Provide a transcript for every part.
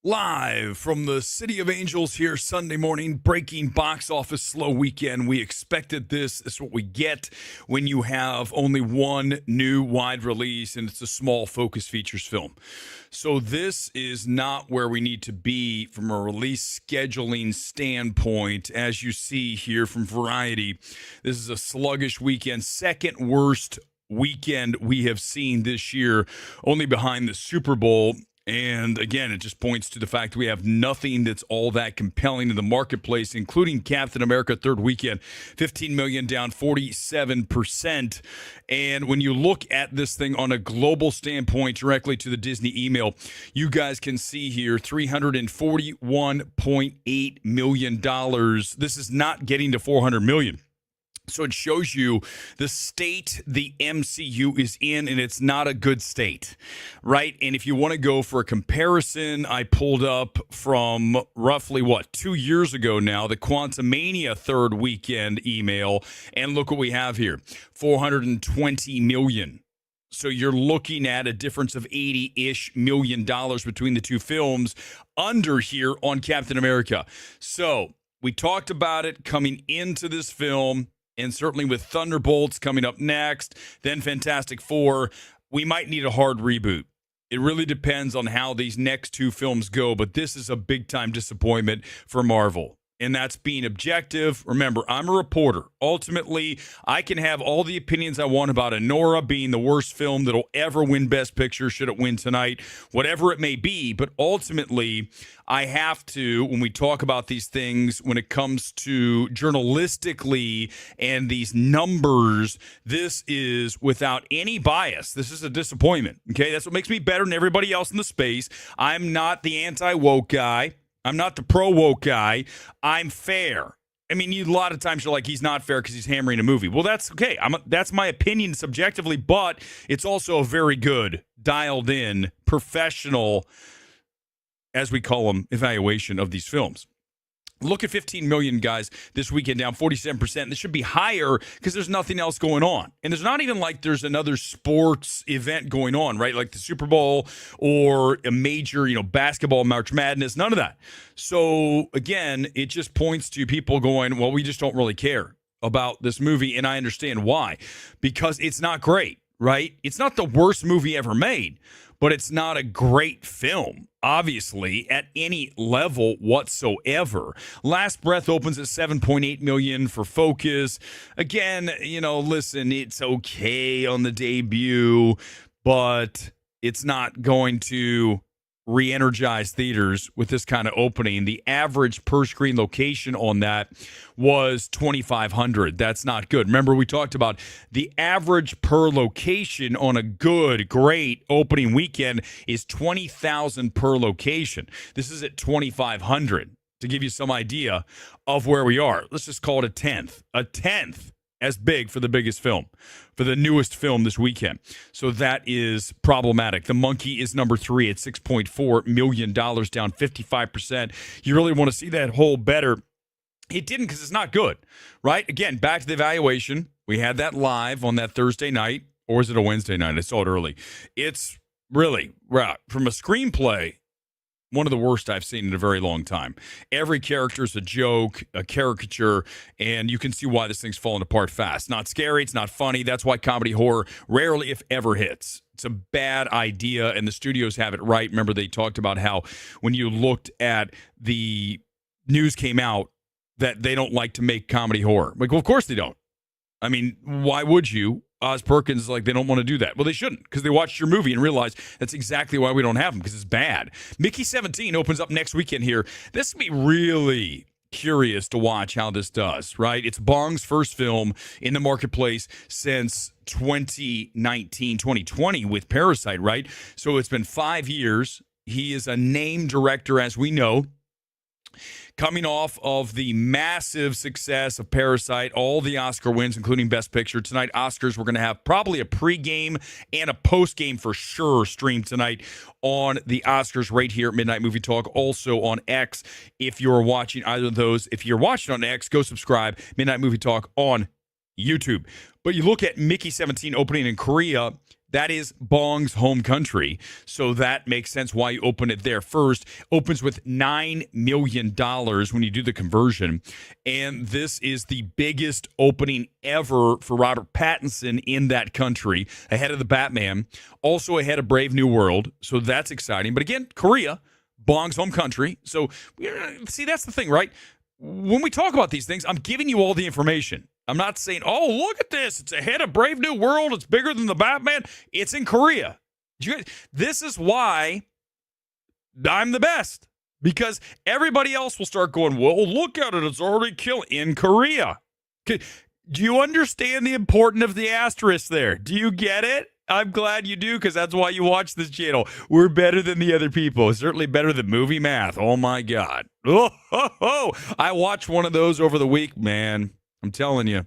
Live from the City of Angels here Sunday morning, breaking box office slow weekend. We expected this. This is what we get when you have only one new wide release and it's a small focus features film. So this is not where we need to be from a release scheduling standpoint. As you see here from Variety, this is a sluggish weekend, second worst weekend we have seen this year, only behind the Super Bowl. And again, it just points to the fact that we have nothing that's all that compelling in the marketplace, including Captain America third weekend, $15 million down 47%. And when you look at this thing on a global standpoint directly to the Disney email, you guys can see here $341.8 million. This is not getting to $400 million. So it shows you the state the MCU is in, and it's not a good state, right? And if you want to go for a comparison, I pulled up from roughly, 2 years ago now, the Quantumania third weekend email, and look what we have here, $420 million. So you're looking at a difference of $80-ish million between the two films under here on Captain America. So we talked about it coming into this film. And certainly with Thunderbolts coming up next, then Fantastic Four, we might need a hard reboot. It really depends on how these next two films go, but this is a big-time disappointment for Marvel. And that's being objective. Remember, I'm a reporter. Ultimately, I can have all the opinions I want about Anora being the worst film that'll ever win Best Picture, should it win tonight, whatever it may be. But ultimately, I have to, when we talk about these things, when it comes to journalistically and these numbers, this is without any bias. This is a disappointment, okay? That's what makes me better than everybody else in the space. I'm not the anti-woke guy. I'm not the pro-woke guy. I'm fair. I mean, a lot of times you're like, he's not fair because he's hammering a movie. Well, that's okay. That's my opinion subjectively, but it's also a very good, dialed-in, professional, as we call them, evaluation of these films. Look at 15 million, guys, this weekend, down 47%. This should be higher because there's nothing else going on. And there's not even like there's another sports event going on, right? Like the Super Bowl or a major, basketball, March Madness, none of that. So, again, it just points to people going, well, we just don't really care about this movie. And I understand why. Because it's not great, right? It's not the worst movie ever made, but it's not a great film, obviously, at any level whatsoever. Last Breath opens at $7.8 million for Focus. Again, listen, it's okay on the debut, but it's not going to re-energize theaters with this kind of opening. The average per-screen location on that was 2,500. That's not good. Remember, we talked about the average per location on a good, great opening weekend is 20,000 per location. This is at 2,500 to give you some idea of where we are. Let's just call it a tenth. A tenth as big for the biggest film, for the newest film this weekend. So that is problematic. The Monkey is number 3 at $6.4 million, down 55%. You really want to see that hold better. It didn't because it's not good, right? Again, back to the evaluation. We had that live on that Thursday night, or is it a Wednesday night? I saw it early. It's really, from a screenplay, one of the worst I've seen in a very long time. Every character is a joke, a caricature, and you can see why this thing's falling apart fast. Not scary, it's not funny. That's why comedy horror rarely, if ever, hits. It's a bad idea, and the studios have it right. Remember, they talked about how when you looked at the news came out that they don't like to make comedy horror. Like, well, of course they don't. I mean, why would you? Oz Perkins, they don't want to do that. Well, they shouldn't, because they watched your movie and realized that's exactly why we don't have them, because it's bad. Mickey 17 opens up next weekend here. This will be really curious to watch how this does, right? It's Bong's first film in the marketplace since 2019, 2020 with Parasite, right? So it's been 5 years. He is a named director, as we know. Coming off of the massive success of Parasite, all the Oscar wins, including Best Picture. Tonight, Oscars, we're going to have probably a pregame and a postgame for sure stream tonight on the Oscars right here at Midnight Movie Talk. Also on X, if you're watching either of those. If you're watching on X, go subscribe. Midnight Movie Talk on YouTube. But you look at Mickey 17 opening in Korea, That is Bong's home country. So that makes sense why you open it there first. Opens with $9 million when you do the conversion. And this is the biggest opening ever for Robert Pattinson in that country, ahead of the Batman, also ahead of Brave New World. So that's exciting. But again, Korea, Bong's home country. So see, that's the thing, right? When we talk about these things, I'm giving you all the information. I'm not saying, oh, look at this. It's ahead of Brave New World. It's bigger than the Batman. It's in Korea. This is why I'm the best. Because everybody else will start going, well, look at it. It's already killing in Korea. Do you understand the importance of the asterisk there? Do you get it? I'm glad you do, because that's why you watch this channel. We're better than the other people. Certainly better than movie math. Oh, my God. Oh, I watched one of those over the week, man. I'm telling you.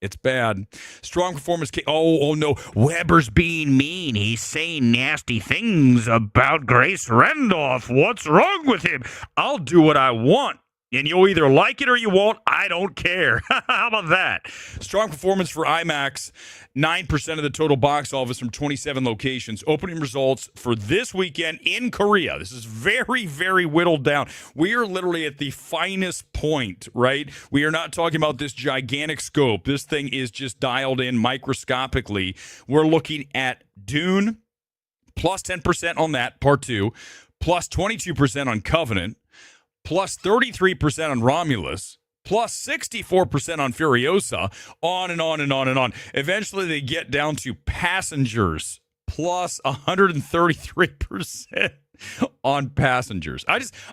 It's bad. Strong performance. Oh, no. Weber's being mean. He's saying nasty things about Grace Randolph. What's wrong with him? I'll do what I want. And you'll either like it or you won't. I don't care. How about that? Strong performance for IMAX. 9% of the total box office from 27 locations. Opening results for this weekend in Korea. This is very, very whittled down. We are literally at the finest point, right? We are not talking about this gigantic scope. This thing is just dialed in microscopically. We're looking at Dune, plus 10% on that, part 2, plus 22% on Covenant, plus 33% on Romulus, plus 64% on Furiosa, on and on and on and on. Eventually, they get down to Passengers, plus 133% on Passengers.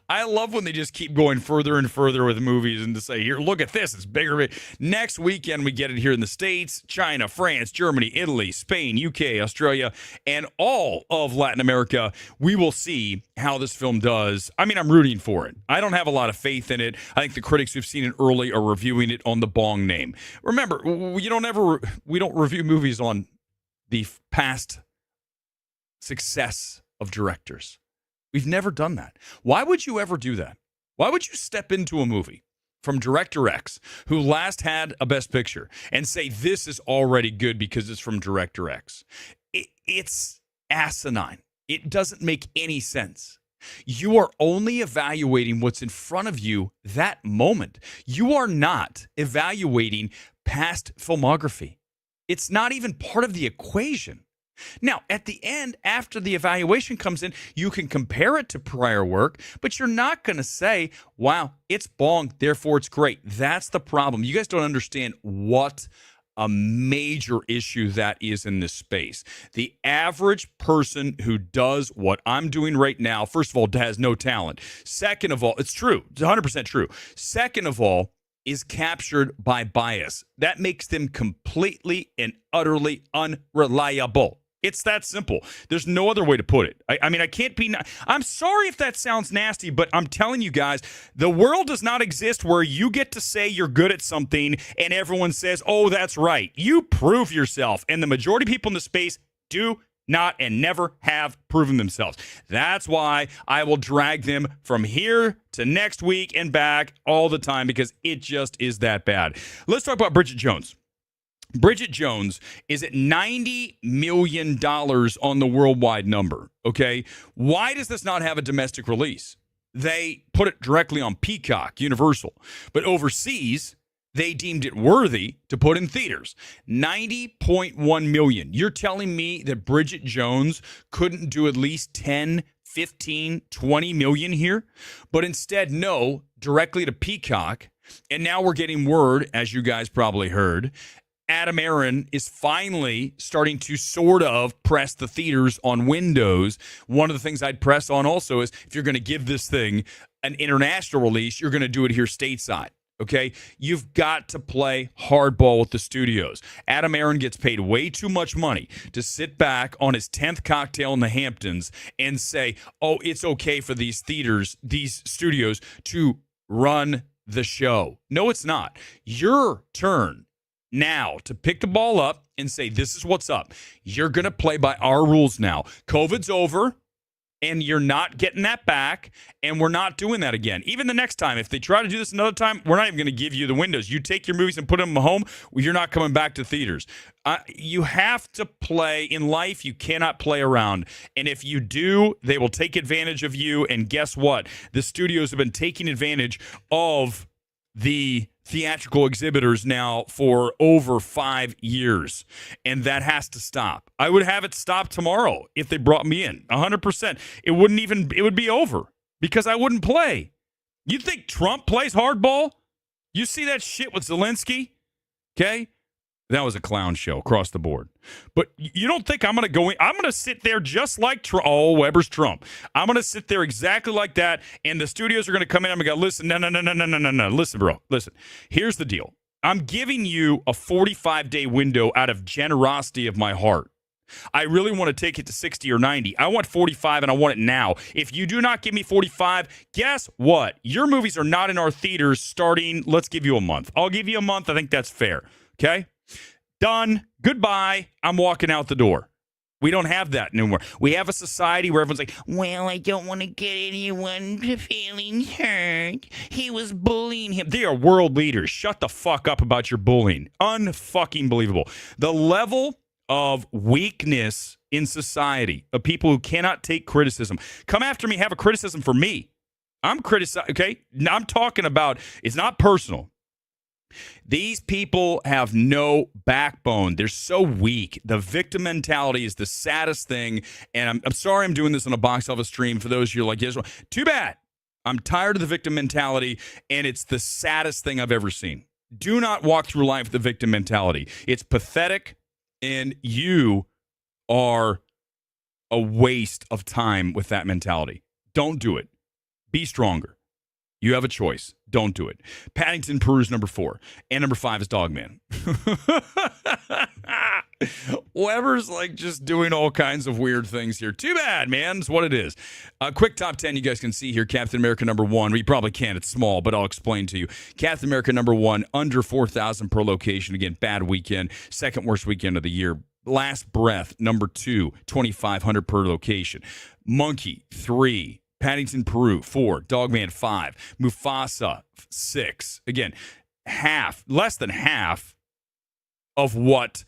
I love when they just keep going further and further with movies and to say, here, look at this, it's bigger. Next weekend, we get it here in the States, China, France, Germany, Italy, Spain, UK, Australia, and all of Latin America. We will see how this film does. I mean, I'm rooting for it. I don't have a lot of faith in it. I think the critics who've seen it early are reviewing it on the Bong name. Remember, we don't review movies on the past success of directors. We've never done that. Why would you ever do that? Why would you step into a movie from Director X, who last had a Best Picture, and say this is already good because it's from Director X? It's asinine. It doesn't make any sense. You are only evaluating what's in front of you that moment. You are not evaluating past filmography. It's not even part of the equation. Now, at the end, after the evaluation comes in, you can compare it to prior work, but you're not going to say, wow, it's Bong, therefore it's great. That's the problem. You guys don't understand what a major issue that is in this space. The average person who does what I'm doing right now, first of all, has no talent. Second of all, it's true. It's 100% true. Second of all, is captured by bias. That makes them completely and utterly unreliable. It's that simple. There's no other way to put it. I mean, I can't be... I'm sorry if that sounds nasty, but I'm telling you guys, the world does not exist where you get to say you're good at something and everyone says, oh, that's right. You prove yourself. And the majority of people in the space do not and never have proven themselves. That's why I will drag them from here to next week and back all the time, because it just is that bad. Let's talk about Bridget Jones. Bridget Jones is at $90 million on the worldwide number, okay? Why does this not have a domestic release? They put it directly on Peacock, Universal. But overseas, they deemed it worthy to put in theaters. 90.1 million. You're telling me that Bridget Jones couldn't do at least 10, 15, 20 million here? But instead, no, directly to Peacock. And now we're getting word, as you guys probably heard, Adam Aaron is finally starting to sort of press the theaters on Windows. One of the things I'd press on also is, if you're going to give this thing an international release, you're going to do it here stateside. Okay, you've got to play hardball with the studios. Adam Aaron gets paid way too much money to sit back on his 10th cocktail in the Hamptons and say, oh, it's okay for these theaters, these studios to run the show. No, it's not. Your turn now to pick the ball up and say, this is what's up. You're going to play by our rules now. COVID's over. And you're not getting that back, and we're not doing that again. Even the next time, if they try to do this another time, we're not even going to give you the windows. You take your movies and put them home, you're not coming back to theaters. You have to play. In life, you cannot play around. And if you do, they will take advantage of you. And guess what? The studios have been taking advantage of the theatrical exhibitors now for over 5 years, and that has to stop. I would have it stop tomorrow if they brought me in 100%. It would be over because I wouldn't play. You think Trump plays hardball? You see that shit with Zelensky? Okay, that was a clown show across the board. But you don't think I'm going to go in? I'm going to sit there just like Trump. Oh, Weber's Trump. I'm going to sit there exactly like that, and the studios are going to come in. I'm going to go, listen, no. Listen, bro. Listen. Here's the deal. I'm giving you a 45-day window out of generosity of my heart. I really want to take it to 60 or 90. I want 45, and I want it now. If you do not give me 45, guess what? Your movies are not in our theaters starting, let's give you a month. I'll give you a month. I think that's fair. Okay? Done. Goodbye. I'm walking out the door. We don't have that anymore. We have a society where everyone's like, well, I don't want to get anyone feelings hurt. He was bullying him. They are world leaders. Shut the fuck up about your bullying. Unfucking believable. The level of weakness in society of people who cannot take criticism. Come after me. Have a criticism for me. I'm criticizing. Okay? I'm talking about, it's not personal. These people have no backbone. They're so weak. The victim mentality is the saddest thing. And I'm sorry I'm doing this on a box office stream for those of you like, yes, too bad. I'm tired of the victim mentality, and it's the saddest thing I've ever seen. Do not walk through life with the victim mentality. It's pathetic, and you are a waste of time with that mentality. Don't do it. Be stronger. You have a choice. Don't do it. Paddington Peru's number 4. And number 5 is Dogman. Weber's like just doing all kinds of weird things here. Too bad, man. It's what it is. Quick top 10 you guys can see here. Captain America number 1. We probably can't. It's small, but I'll explain to you. Captain America number 1, under 4,000 per location. Again, bad weekend. Second worst weekend of the year. Last Breath number 2, 2,500 per location. Monkey 3. Paddington Peru, 4. Dogman, 5. Mufasa, 6. Again, less than half of what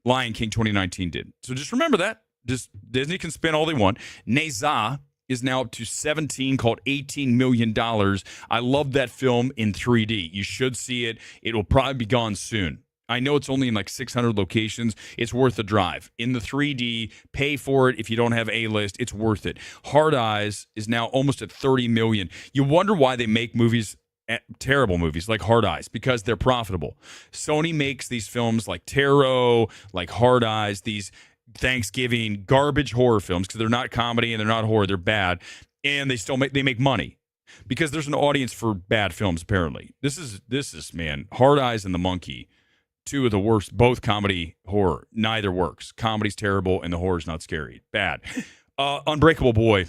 Lion King 2019 did. So just remember that. Just Disney can spend all they want. Neza is now up to 17, called $18 million. I love that film in 3D. You should see it. It will probably be gone soon. I know it's only in like 600 locations. It's worth the drive. In the 3D, pay for it. If you don't have A-list, it's worth it. Hard Eyes is now almost at 30 million. You wonder why they make movies, terrible movies like Hard Eyes, because they're profitable. Sony makes these films like Tarot, like Hard Eyes, these Thanksgiving garbage horror films because they're not comedy and they're not horror. They're bad. And they make money because there's an audience for bad films, apparently. This is man, Hard Eyes and The Monkey. 2 of the worst, both comedy, horror. Neither works. Comedy's terrible, and the horror's not scary. Bad. Unbreakable Boy,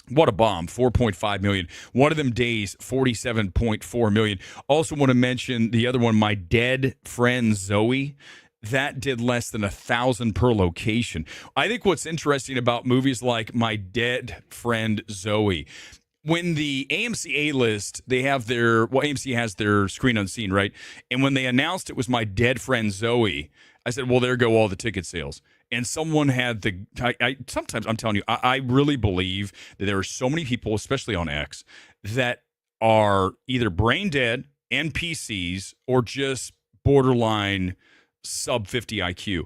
what a bomb. 4.5 million. One of Them Days, 47.4 million. Also want to mention the other one, My Dead Friend Zoe. That did less than 1,000 per location. I think what's interesting about movies like My Dead Friend Zoe, when the AMC A-list, AMC has their screen unseen, right? And when they announced it was My Dead Friend Zoe, I said, well, there go all the ticket sales. And someone had sometimes I'm telling you, I really believe that there are so many people, especially on X, that are either brain dead, NPCs, or just borderline sub 50 IQ.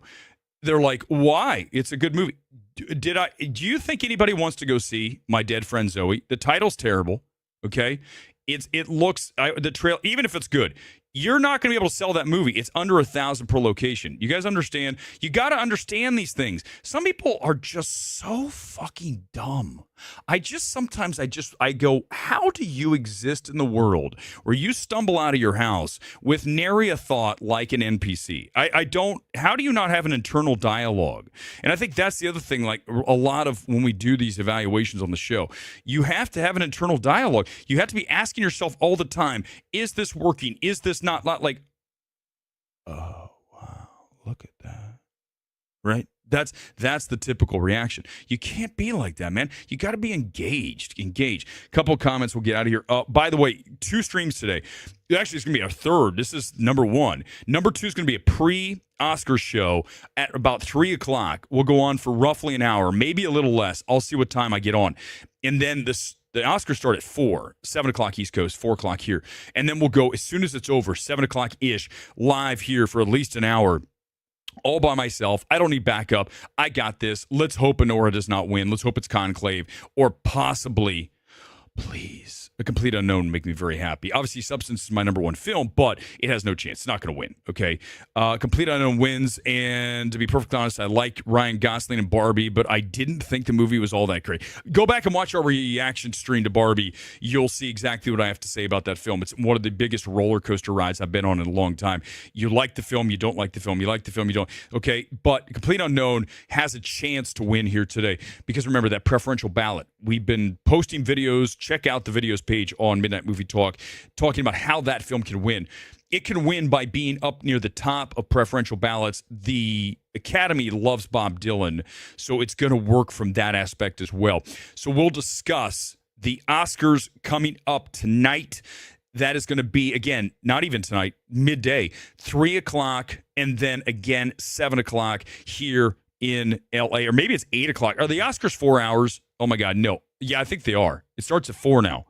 They're like, why? It's a good movie. Do you think anybody wants to go see My Dead Friend Zoe? The title's terrible. Okay. It looks, the trail, even if it's good, you're not going to be able to sell that movie. It's under 1,000 per location. You guys understand? You got to understand these things. Some people are just so fucking dumb. Sometimes I go, how do you exist in the world where you stumble out of your house with nary a thought like an NPC? How do you not have an internal dialogue? And I think that's the other thing, like a lot of when we do these evaluations on the show, you have to have an internal dialogue. You have to be asking yourself all the time, is this working? Is this not like, oh, wow, look at that. Right? That's the typical reaction. You can't be like that, man. You got to be engaged. Couple of comments. We'll get out of here. By the way, 2 streams today. Actually, it's going to be our third. This is number 1. Number 2 is going to be a pre-Oscar show at about 3 o'clock. We'll go on for roughly an hour, maybe a little less. I'll see what time I get on. And then the Oscars start at 4, 7 o'clock East Coast, 4 o'clock here. And then we'll go, as soon as it's over, 7 o'clock-ish, live here for at least an hour. All by myself. I don't need backup. I got this. Let's hope Anora does not win. Let's hope it's Conclave or possibly, please, A Complete Unknown would make me very happy. Obviously, Substance is my number 1 film, but it has no chance. It's not going to win, okay? Complete Unknown wins, and to be perfectly honest, I like Ryan Gosling and Barbie, but I didn't think the movie was all that great. Go back and watch our reaction stream to Barbie. You'll see exactly what I have to say about that film. It's one of the biggest roller coaster rides I've been on in a long time. You like the film, you don't like the film. You like the film, you don't. Okay, but Complete Unknown has a chance to win here today because remember that preferential ballot. We've been posting videos. Check out the videos page on Midnight Movie Talk, talking about how that film can win. It can win by being up near the top of preferential ballots. The Academy loves Bob Dylan, so it's going to work from that aspect as well. So we'll discuss the Oscars coming up tonight. That is going to be, again, not even tonight, midday, 3 o'clock, and then again, 7 o'clock here in L.A., or maybe it's 8 o'clock. Are the Oscars 4 hours? Oh, my God, no. Yeah, I think they are. It starts at 4 now.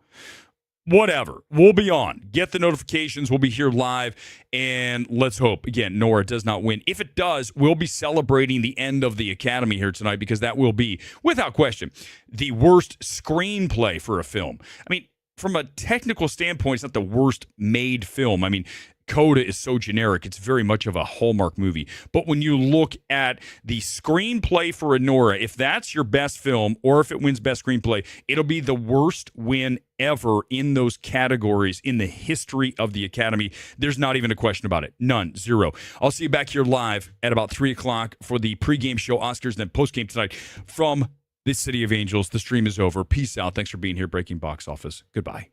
Whatever. We'll be on. Get the notifications. We'll be here live. And let's hope, again, Nora does not win. If it does, we'll be celebrating the end of the Academy here tonight because that will be, without question, the worst screenplay for a film. I mean, from a technical standpoint, it's not the worst made film. I mean, Coda is so generic. It's very much of a Hallmark movie. But when you look at the screenplay for Anora, if that's your best film or if it wins best screenplay, it'll be the worst win ever in those categories in the history of the Academy. There's not even a question about it. None. Zero. I'll see you back here live at about 3 o'clock for the pregame show, Oscars, and then postgame tonight from the City of Angels. The stream is over. Peace out. Thanks for being here, Breaking Box Office. Goodbye.